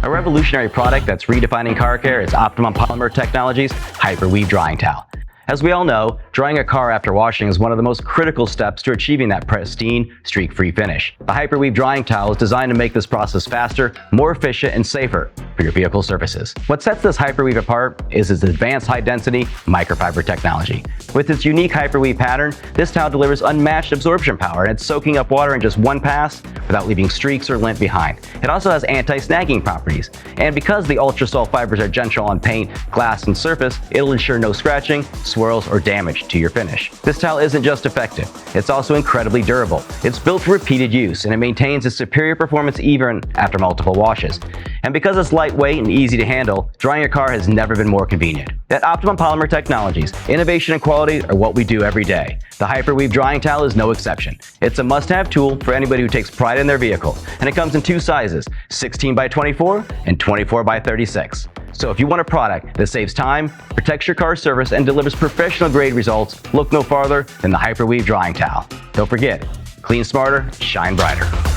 A revolutionary product that's redefining car care is Optimum Polymer Technology's Hyperweave Drying Towel. As we all know, drying a car after washing is one of the most critical steps to achieving that pristine, streak-free finish. The Hyperweave Drying Towel is designed to make this process faster, more efficient, and safer for your vehicle services. What sets this Hyperweave apart is its advanced high-density microfiber technology. With its unique Hyperweave pattern, this towel delivers unmatched absorption power, and it's soaking up water in just one pass without leaving streaks or lint behind. It also has anti-snagging properties, and because the ultra-soft fibers are gentle on paint, glass, and surface, it'll ensure no scratching, swirls, or damage to your finish. This towel isn't just effective, it's also incredibly durable. It's built for repeated use, and it maintains its superior performance even after multiple washes. And because it's lightweight and easy to handle, drying your car has never been more convenient. At Optimum Polymer Technologies, innovation and quality are what we do every day. The Hyperweave Drying Towel is no exception. It's a must-have tool for anybody who takes pride in their vehicle, and it comes in two sizes, 16 by 24 and 24 by 36. So if you want a product that saves time, protects your car's service, and delivers professional-grade results, look no farther than the Hyperweave Drying Towel. Don't forget, clean smarter, shine brighter.